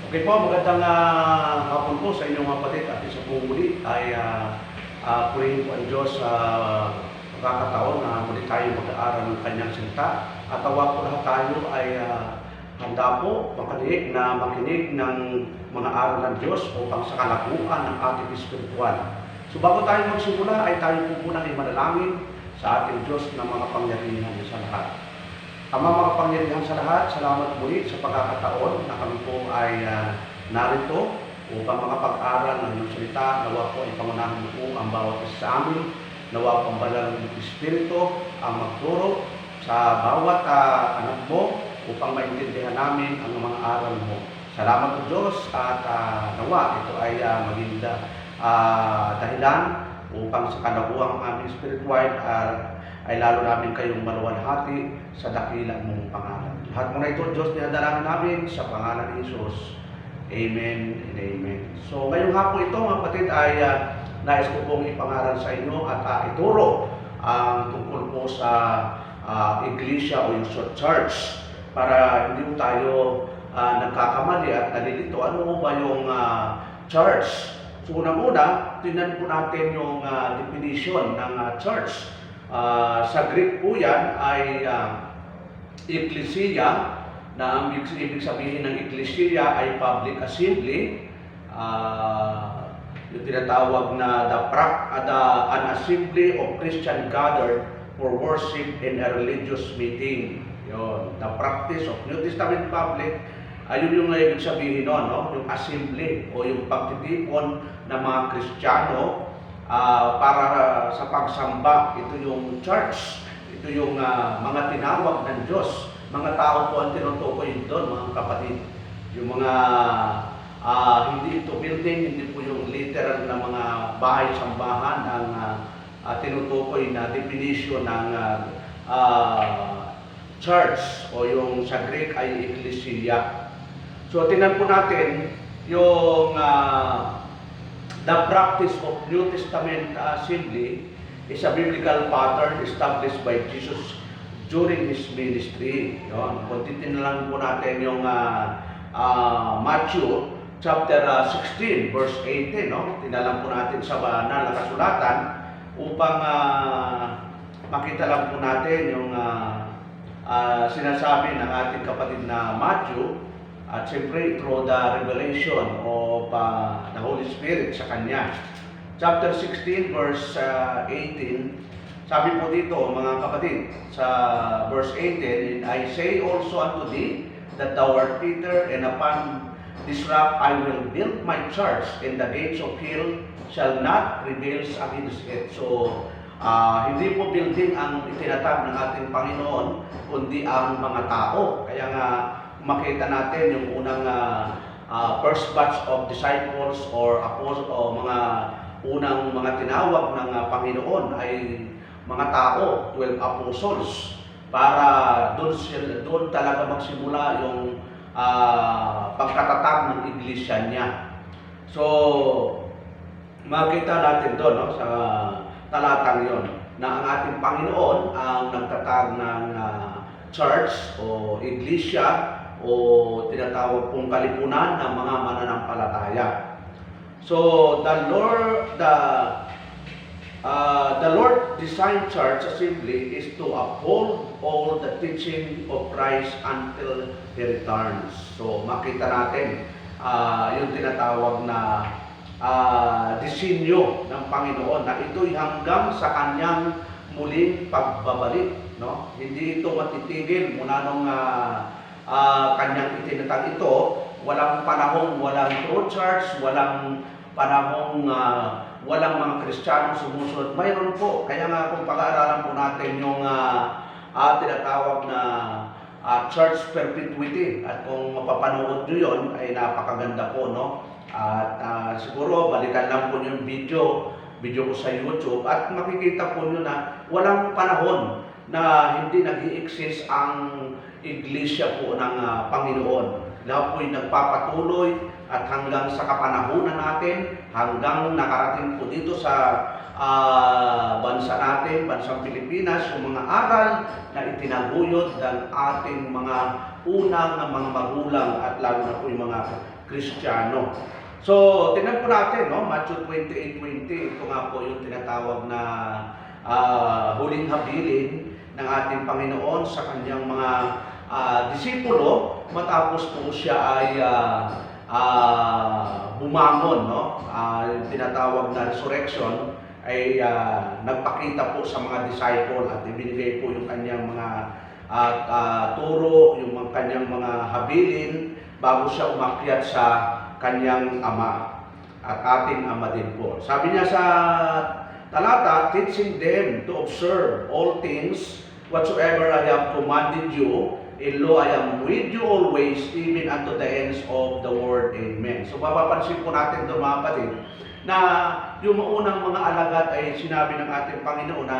Okay po, magandang hapon po sa inyong mga kapatid at isa pong muli ay purihin po ang Diyos sa pagkakataon na muli tayo mag-aaral ng kanyang salita at tawa po lahat tayo ay handa po makinig ng mga aral ng Diyos upang sa kalaguan ng ating espiritual. So bago tayo magsimula ay tayo po muna ay manalangin sa ating Diyos na mga pangyarihan sa lahat. Ama, makapangyarihan sa lahat, salamat muli sa pagkakataon na kami po ay narito upang makapag-aral ng iyong salita. Nawa po ay pangunahan mo po ang bawat isa sa amin. Nawa po ang banal ng Espiritu ang magturo sa bawat anak mo upang maintindihan namin ang mga aral mo. Salamat po Diyos at nawa ito ay maging dahilan upang sa kalaguang aming spiritual ay lalo namin kayong maluwalhati sa dakila mong pangalan. Lahat mo na ito, Diyos, dinadalangin namin sa pangalan ni Jesus. Amen and amen. So ngayong hapon ito, mga kapatid, ay nais ko pong ipangaral sa inyo at ituro ang tungkol po sa iglesia o yung church para hindi po tayo nagkakamali at nalilito. Ano ba yung church? So unang-una, tingnan po natin yung definition ng church. Sa Greek po yan ay ecclesia, na ang ibig sabihin ng ecclesia ay public assembly. Yung tinatawag na an assembly of Christian gathered for worship in a religious meeting. Yun, the practice of New Testament public, ayun yung ibig sabihin nun, no? Yung assembly o yung pagtitipon ng mga Kristiyano para sa pagsamba. Ito yung church, ito yung mga tinawag ng Diyos. Mga tao po ang tinutukoy doon, mga kapatid. Yung mga hindi ito building, hindi po yung literal na mga bahay-sambahan ang tinutukoy na definition ng church o yung sa Greek ay ecclesia. So tingnan po natin yung the practice of New Testament assembly is a biblical pattern established by Jesus during His ministry. Kuntitin na lang po natin yung Matthew chapter 16 verse 18. Tinalang po natin sa banal na kasulatan upang makita lang po natin yung sinasabi ng ating kapatid na Matthew. At siyempre, through the revelation of the Holy Spirit sa Kanya. Chapter 16, verse 18, sabi po dito, mga kapatid, sa verse 18, I say also unto thee, that thou art Peter, and upon this rock I will build my church, and the gates of hell shall not prevail against it. So, hindi po building ang itinatag ng ating Panginoon, kundi ang mga tao. Kaya nga, makita natin yung unang first batch of disciples or apostles o mga unang mga tinawag ng Panginoon ay mga tao, 12 apostles, para doon talaga magsimula yung pagkatatag ng iglesia niya. So makita natin doon, no, sa talatang yon na ang ating Panginoon ang nagtatag ng church o iglesia o tinatawag pong kalipunan ng mga mananampalataya. So the Lord designed church assembly is to uphold all the teaching of Christ until He returns. So makita natin yung tinatawag na disenyo ng Panginoon na ito'y hanggang sa kanyang muling pagbabalik. No? Hindi ito matitigil mula nung kanyang itinatag ito. Walang panahong walang true church, walang panahong walang mga Kristiyano sumusunod. Mayroon po. Kaya nga kung pag-aaralan po natin yung tinatawag na church perpetuity, at kung mapapanood nyo yun ay napakaganda po, no? At siguro balikan lang po yung video ko sa YouTube at makikita po nyo na walang panahon na hindi nag-i-exist ang iglesia po ng Panginoon. Lahat po'y nagpapatuloy at hanggang sa kapanahunan natin, hanggang nakarating po dito sa bansa natin, bansang Pilipinas, yung mga aral na itinaguyod ng ating mga unang mga magulang at lalo na po yung mga Kristiyano. So, tingnan po natin, no? Matthew 28:20, ito nga po yung tinatawag na huling habilin ng ating Panginoon sa kanyang mga disipulo matapos po siya ay bumangon, no? Tinatawag na resurrection ay nagpakita po sa mga disciple at ibinigay po yung kanyang mga turo, yung kanyang mga habilin bago siya umakyat sa kanyang ama at ating ama din po. Sabi niya sa talata, teaching them to observe all things whatsoever I have commanded you, and lo, I am with you always, even unto the ends of the world. Amen. So mapapansin po natin doon mga kapatid, na yung unang mga alagad ay sinabi ng ating Panginoon na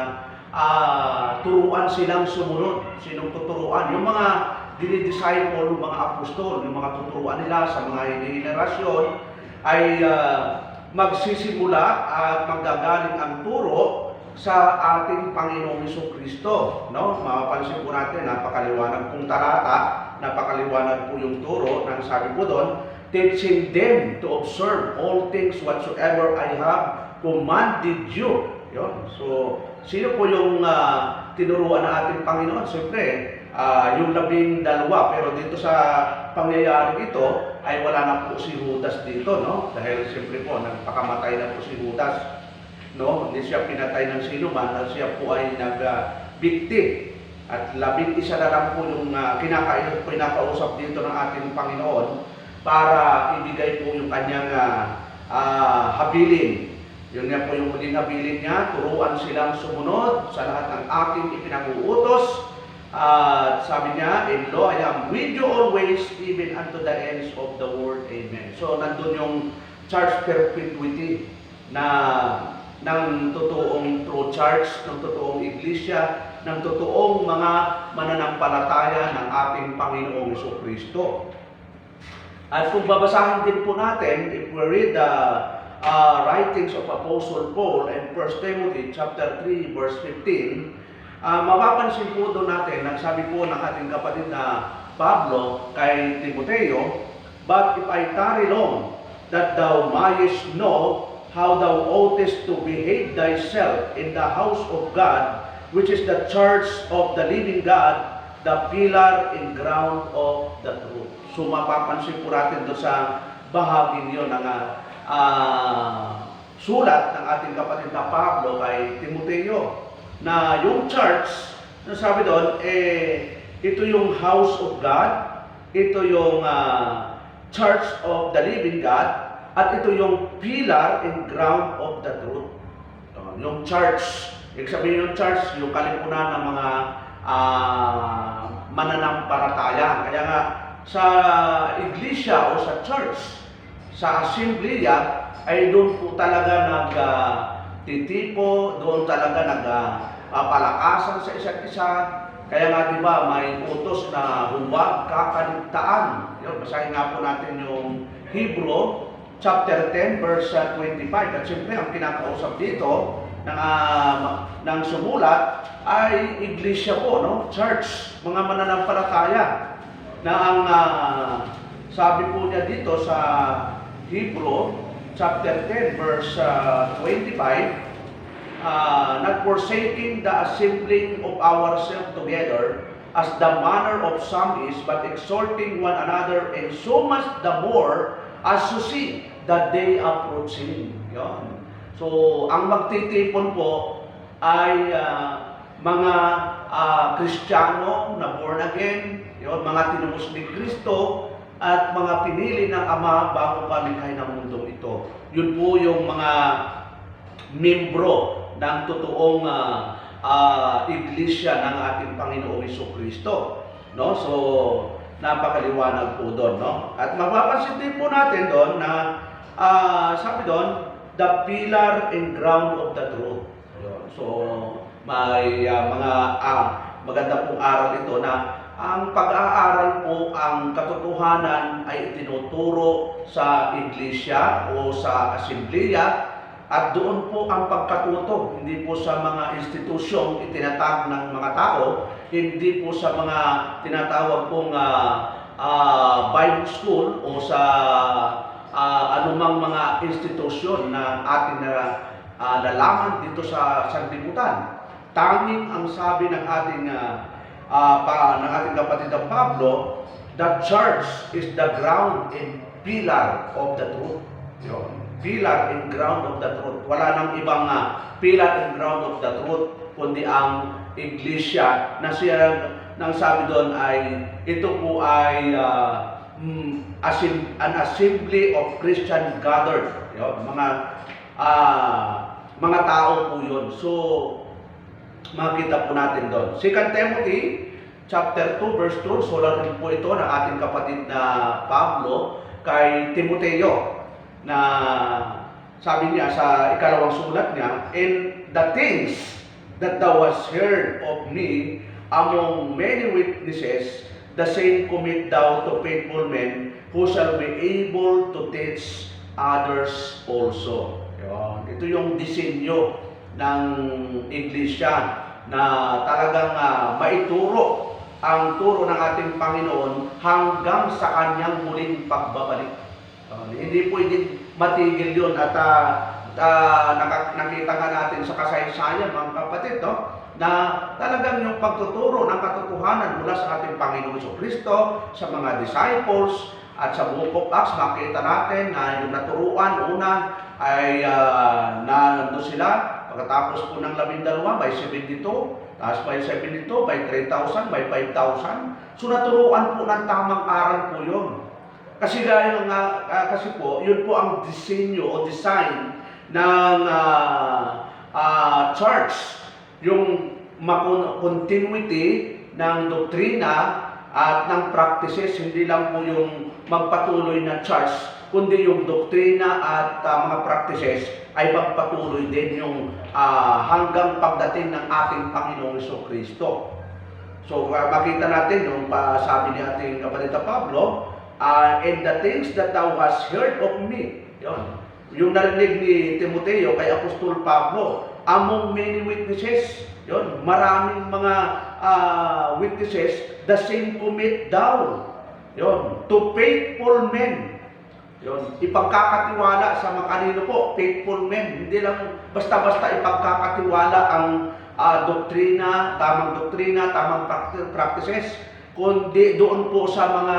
turuan silang sumunod. Sinong tuturuan? Yung mga dinidisciple, yung mga apostol, yung mga tuturuan nila sa mga henerasyon ay magsisimula at magagaling ang turo sa ating Panginoong Jesucristo. No? Mapapansin po natin, napakaliwanag pong talata, napakaliwanag po yung turo nang sabi po doon, teaching them to observe all things whatsoever I have commanded you. Yun. So, sino po yung tinuruan ng ating Panginoon? Siyempre, yung 12, pero dito sa pangyayari ito, ay wala na po si Judas dito, no? Dahil siyempre po, nagpakamatay na po si Judas. No? Hindi siya pinatay ng sino man, siya po ay nagbikti. At 11 na lang po yung kinakausap dito ng ating Panginoon para ibigay po yung kanyang habilin. Yun nga po yung huling habilin niya, turuan silang sumunod sa lahat ng aking ipinag-uutos. Sabi niya, and lo, I am with you always, even unto the ends of the world. Amen. So, nandun yung church perpetuity na ng totoong true church, ng totoong iglesia, ng totoong mga mananampalataya ng ating Panginoong Jesucristo. At kung babasahin din po natin, if we read the writings of Apostle Paul in 1 Timothy chapter 3 verse 15, mapapansin po doon natin, nagsabi po ng ating kapatid na Pablo kay Timoteo, but if I tarry long, that thou mayest know how thou oughtest to behave thyself in the house of God, which is the church of the living God, the pillar and ground of the truth. So mapapansin po natin doon sa bahagi niyo ng sulat ng ating kapatid na Pablo kay Timoteo, na yung church, na sabi doon, ito yung house of God, ito yung church of the living God, at ito yung pillar and ground of the truth. Yung church, ibig sabihin yung church, yung kalipunan ng mga mananampalataya. Kaya nga, sa iglesia o sa church, sa assembleya, ay doon po talaga nagtitipo, doon talaga nagpapalakasan sa isa't isa. Kaya nga diba, may utos na huwag kakaligtaan. Yun, basahin nga po natin yung Hebrew chapter 10 verse 25. At siyempre, ang kinakausap dito ng sumulat ay iglesia po, no? Church, mga mananampalataya. Na ang sabi po niya dito sa Hebrew chapter 10 verse 25, not forsaking the assembling of ourselves together as the manner of some is, but exhorting one another, and so much the more as you see the day approaching. Yan. So, ang magtitipon po ay mga Kristiyano na born again, yun, mga tinubos ni Kristo, at mga pinili ng Ama bago palikhay ng mundong ito. Yun po yung mga membro ng totoong iglesia ng ating Panginoong Jesucristo. No? So, napakaliwanag po doon. No? At mapapansin din po natin doon na sabi doon, the pillar and ground of the truth. So, may mga maganda pong aral ito na ang pag-aaral po, ang katotohanan ay itinuturo sa iglesia o sa asembleya At doon po ang pagkatuto, hindi po sa mga institusyong itinatag ng mga tao, hindi po sa mga tinatawag pong Bible school o sa anumang mga institusyon na ating nalaman dito sa sanlibutan. Tanging ang sabi ng ating kapatid na Pablo, the church is the ground and pillar of the truth. Yun. Pillar and ground of the truth. Wala nang ibang pillar and ground of the truth, kundi ang iglesia na siya nang sabi doon ay ito po ay an assembly of Christian gathered. Yun, mga tao po yun. So, makita po natin doon. 2 Timothy chapter 2 verse 2, sulat rin po ito ng ating kapatid na Pablo kay Timoteo, na sabi niya sa ikalawang sulat niya, "And the things that thou hast heard of me among many witnesses, the same commit thou to faithful men who shall be able to teach others also." Yun. Ito yung disenyo ng iglesia na talagang maituro ang turo ng ating Panginoon hanggang sa kanyang muling pagbabalik. Hindi pwedeng matigil yun at nakita nga natin sa kasaysayan, mga kapatid, no? Na talagang yung pagtuturo ng katotohanan mula sa ating Panginoon Jesucristo sa mga disciples at sa Book of Acts, makita natin na yung naturuan una ay nandun sila. Pagkatapos po ng 12, may 72, tapos may 72, may 3,000, may 5,000. So naturuan po ng tamang aral po yun. Kasi kasi po, yun po ang disenyo o design ng church. Yung continuity ng doktrina at ng practices, hindi lang po yung magpatuloy na church, kundi yung doktrina at mga practices ay magpatuloy din yung hanggang pagdating ng ating Panginoong Jesucristo. So makita natin yung sabi ni ating kapatid na Pablo, and the things that thou hast heard of me. Yun. Yung narinig ni Timoteo kay Apostol Pablo, among many witnesses. Yun. Maraming mga witnesses, the same commit thou. Yun. To faithful men. Yun. Ipagkakatiwala sa kanino po, faithful men. Hindi lang basta-basta ipagkakatiwala ang doktrina, tamang practices, kundi doon po sa mga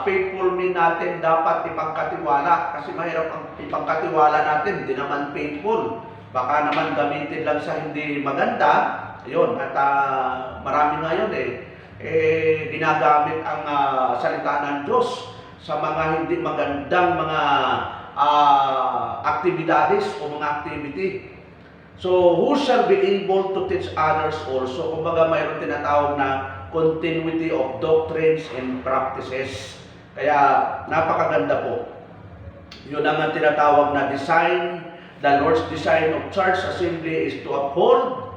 faithful men natin dapat ipagkatiwala. Kasi mahirap ang ipagkatiwala natin, hindi naman faithful. Baka naman gamitin lang sa hindi maganda. Yun, at marami ngayon ginagamit ang salita ng Diyos sa mga hindi magandang mga aktibidades o mga activity. So, who shall be able to teach others also? Kumbaga mayroon tinatawag na continuity of doctrines and practices. Kaya napakaganda po. Yun ang tinatawag na design. The Lord's design of church assembly is to uphold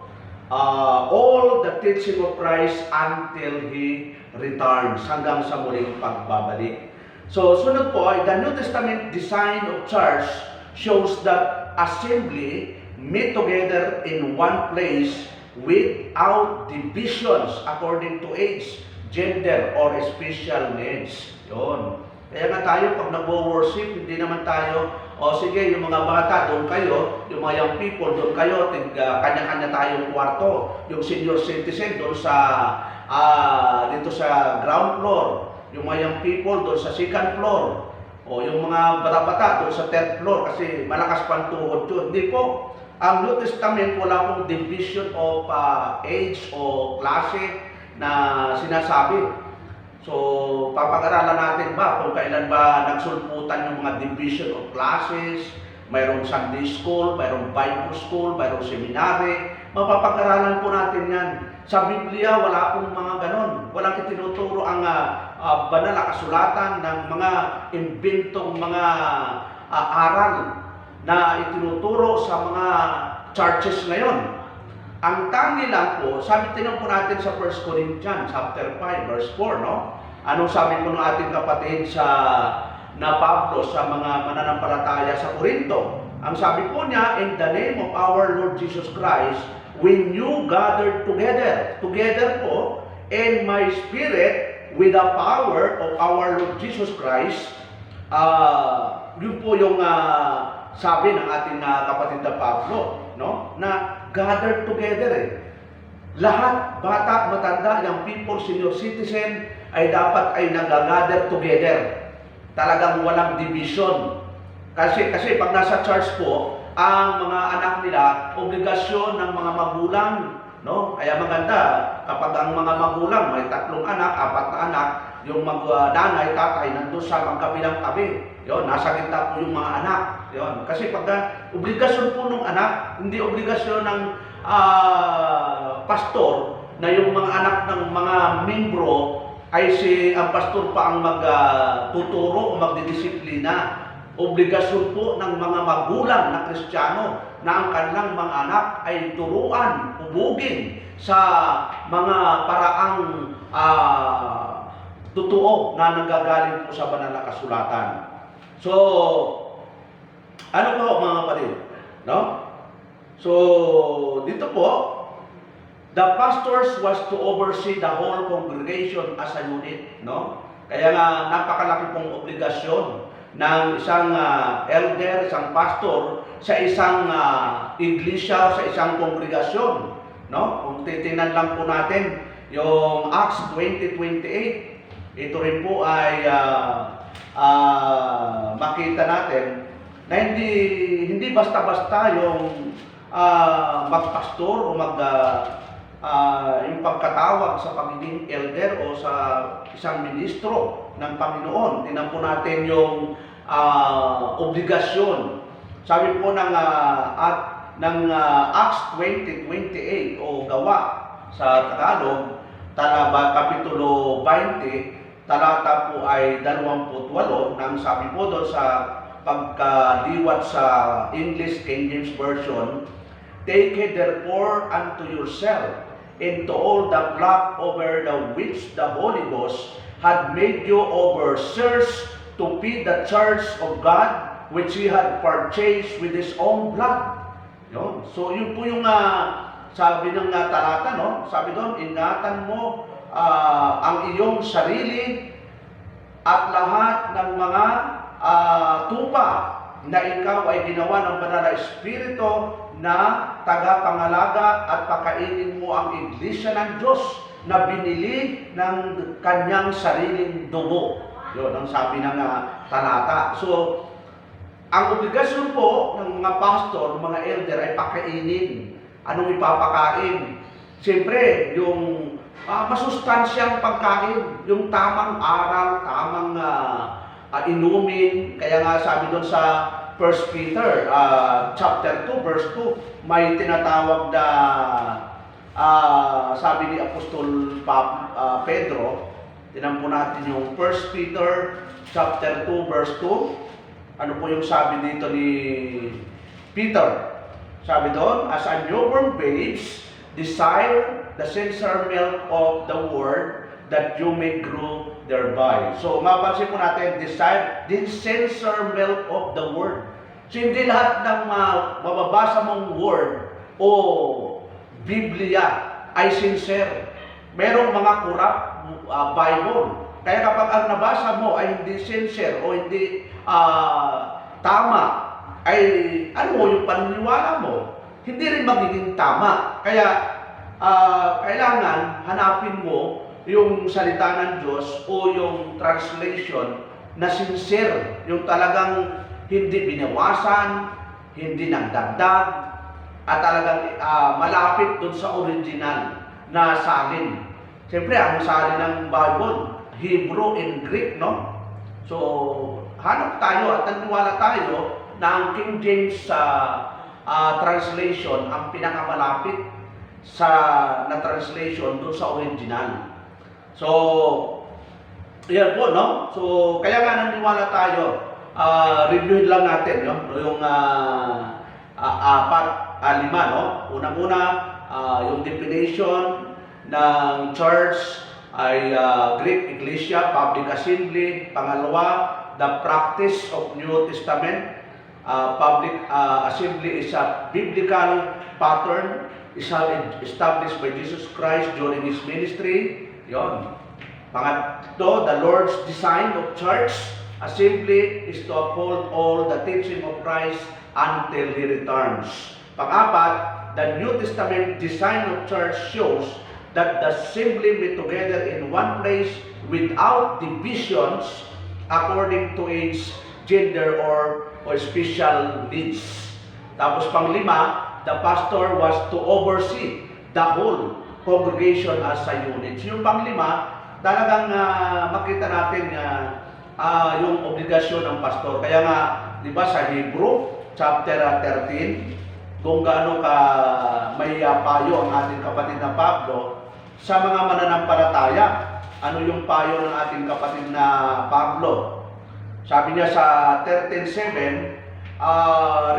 all the teaching of Christ until He returns, hanggang sa muling pagbabalik. So, sunod po ay the New Testament design of church shows that assembly meet together in one place without divisions according to age, gender, or special needs. Yun. Kaya nga tayo, pag nag-worship, hindi naman tayo, sige, yung mga bata, doon kayo, yung mga young people, doon kayo, kanya-kanya tayong kwarto. Yung senior citizen, doon sa, dito sa ground floor. Yung mga young people, doon sa second floor. O yung mga bata-bata, doon sa third floor, kasi malakas pantuhod yun. Hindi po. Ang New Testament, wala pong division of age o klase na sinasabi. So, papag-aralan natin ba kung kailan ba nagsulputan yung mga division of classes, mayroong Sunday school, mayroong Bible school, mayroong seminary. Mapapag-aralan po natin yan. Sa Biblia, wala pong mga ganon. Walang itinuturo ang banal na kasulatan ng mga imbentong mga aral na itinuturo sa mga churches ngayon. Ang tangi lang po, tingnan po natin sa 1 Corinthians chapter 5 verse 4, no? Anong sabi po ng ating kapatid na Pablo sa mga mananampalataya sa Corinto? Ang sabi po niya, in the name of our Lord Jesus Christ, when you gathered together po, in my spirit, with the power of our Lord Jesus Christ, yun po yung sabi ng ating kapatid na Pablo, no? Na gathered together. Lahat, bata, matanda, yung people, senior citizen, ay dapat ay nag-gather together. Talagang walang division. Kasi pag nasa church po, ang mga anak nila, obligasyon ng mga magulang, no? Kaya maganda kapag ang mga magulang may 3 anak, 4 na anak, yung nanay, tatay nandun sa magkabilang tabi. Yon, nasa gitna po yung mga anak. Yon, kasi pag obligasyon po ng anak, hindi obligasyon ng pastor na yung mga anak ng mga membro ay ang pastor pa ang magtuturo o magdidisiplina. Obligasyon po ng mga magulang na Kristiyano na ang kanilang mga anak ay turuan, ubugin sa mga paraang totoo na nanggagaling po sa banal na kasulatan. So, ano po mga kapatid? No? So, dito po, the pastors was to oversee the whole congregation as a unit. No? Kaya nga, napakalaki pong obligasyon ng isang elder, isang pastor, sa isang iglesia, sa isang kongregasyon. No? Kung titingnan lang po natin yung Acts 20:28, ito rin po ay makita natin na hindi basta-basta yung magpastor o yung pagkatawag sa pagiging elder o sa isang ministro ng Panginoon. Tingnan po natin yung obligasyon. Sabi po ng Acts 20:28 o Gawa sa Tagalog, Kapitulo 20, talata po ay 28, nang sabi po doon sa pagkaliwat sa English King James Version, take it therefore unto yourself into all the flock over the which the Holy Ghost had made you overseers to feed the church of God, which He had purchased with His own blood. Yun. So yun po yung sabi ng talata, no? Sabi doon, ingatan mo ang iyong sarili at lahat ng mga tupa na ikaw ay ginawa ng banal na Espiritu na tagapangalaga at pakainin mo ang iglesia ng Diyos na binili ng kanyang sariling dugo. Yun ang sabi ng talata. So, ang obligasyon po ng mga pastor, mga elder ay pakainin. Anong ipapakain? Siyempre, yung masustansyang pagkain, yung tamang aral, tamang inumin. Kaya nga sabi doon sa 1 Peter chapter 2 verse 2, may tinatawag na sabi ni Apostol Pedro. Tinan po natin yung 1 Peter chapter 2 verse 2. Ano po yung sabi dito ni Peter? Sabi doon, as a newborn babes, desire the sincere milk of the word that you may grow thereby. So, mapansin po natin, desire the sincere milk of the word. So, hindi lahat ng mababasa mong word o Biblia ay sincere. Merong mga corrupt Bible. Kaya kapag ang nabasa mo ay hindi sincere o hindi tama, ay ano mo yung paniniwala mo, hindi rin magiging tama. Kaya kailangan hanapin mo yung salita ng Diyos o yung translation na sincere, yung talagang hindi binawasan, hindi nagdagdag, at talagang malapit dun sa original na salin. Siyempre, ang salin ng Bible, Hebrew and Greek, no? So, hanap tayo at naniwala tayo na ang King James translation ang pinakamalapit na translation doon sa original. So, yan po, no? So, kaya nga naniwala tayo, reviewin lang natin yung 4, 5, no? Unang-una, yung definition ng church ay Greek Ecclesia, Public Assembly. Pangalawa, the practice of New Testament. public assembly is a biblical pattern established by Jesus Christ during His ministry. Yon. Pangatlo, the Lord's design of church assembly is to uphold all the teaching of Christ until He returns. Pangapat, the New Testament design of church shows that the assembly meet together in one place without divisions according to age, gender, or special needs. Tapos panglima, the pastor was to oversee the whole congregation as a unit. So, yung panglima, talagang makita natin yung obligasyon ng pastor. Kaya nga, di ba sa Hebrew, chapter 13, kung gaano ka may payo ang ating kapatid na Pablo sa mga mananampalataya. Ano yung payo ng ating kapatid na Pablo? Sabi niya sa 13:7,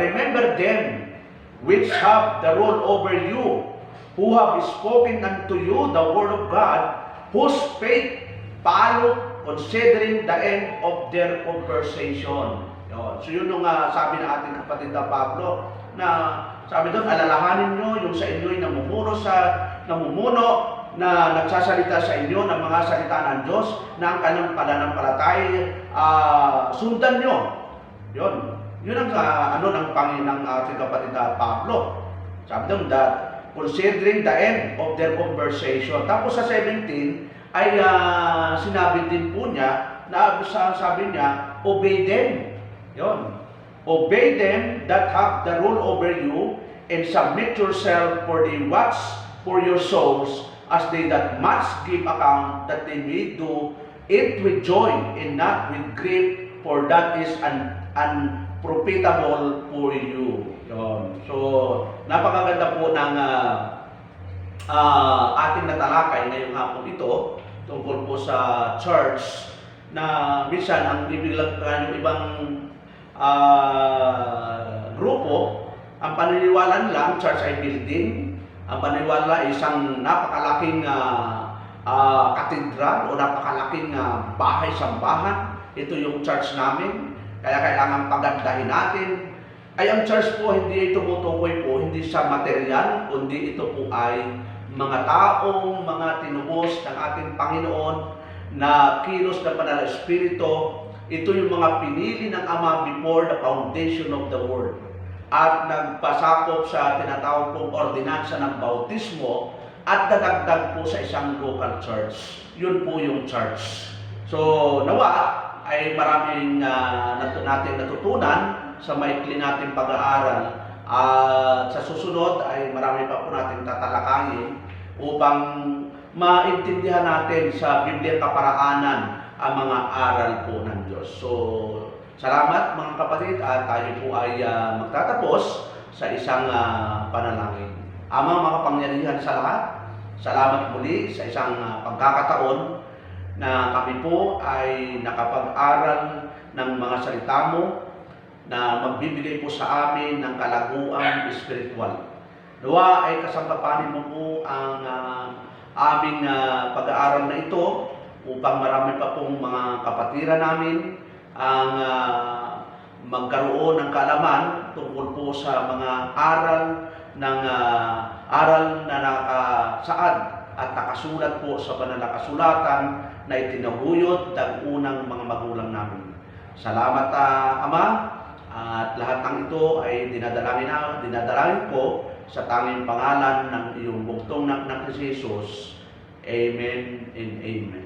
remember them which have the rule over you, who have spoken unto you the word of God, whose faith follow considering the end of their conversation. Yun. So yun yung sabi ng ating kapatid na Pablo, na sabi doon, alalahanin nyo yung sa inyo'y namumuno na nagsasalita sa inyo ng mga salita ng Diyos na ang kanyang pananampalatay sundan nyo. Yun. Yun ang ng ating kapatid na Pablo. Sabi doon, that considering the end of their conversation. Tapos sa 17 ay sinabi din po niya na sabi niya, obey them. Yun. Obey them that have the rule over you, and submit yourself, for they watch for your souls, as they that must give account, that they may do it with joy and not with grief, for that is unprofitable for you. Yun. So, napakaganda po ng ating natalakay ngayong hapon ito tungkol po sa church, na minsan ang bibiglang yung ibang grupo, ang paniniwala lang church ay building, ang paniniwala ay isang napakalaking katedral o napakalaking bahay-sambahan. Ito yung church namin, kaya kailangan pagandahin natin. Ay ang church po, hindi ito tumutukoy po, hindi sa material, kundi ito po ay mga taong, mga tinubos ng ating Panginoon na kilos ng Banal na Espiritu. Ito yung mga pinili ng Ama before the foundation of the world. At nagpasakop sa tinatawag pong ordinansa ng bautismo at dadagdag po sa isang local church. Yun po yung church. So, nawa ay maraming natin natutunan sa maikli nating pag-aaral. At sa susunod ay marami pa po natin tatalakayin upang maintindihan natin sa Biblia kaparaanan ang mga aral po ng Diyos. So, salamat mga kapatid, at tayo po ay magtatapos sa isang panalangin. Amang makapangyarihan sa lahat, salamat muli sa isang pagkakataon na kami po ay nakapag-aral ng mga salita mo na magbibigay po sa amin ng kalaguang espiritual. Nawa ay kasangkapanin mo po ang aming pag-aaral na ito upang marami pa pong mga kapatiran namin ang magkaroon ng kaalaman tungkol po sa mga aral na nakasaad at nakasulat po sa banal na kasulatan na itinaguyod ng unang mga magulang namin. Salamat Ama, at lahat ng ito ay dinadalangin ko sa tanging pangalan ng iyong bugtong na si Jesus. Amen and amen.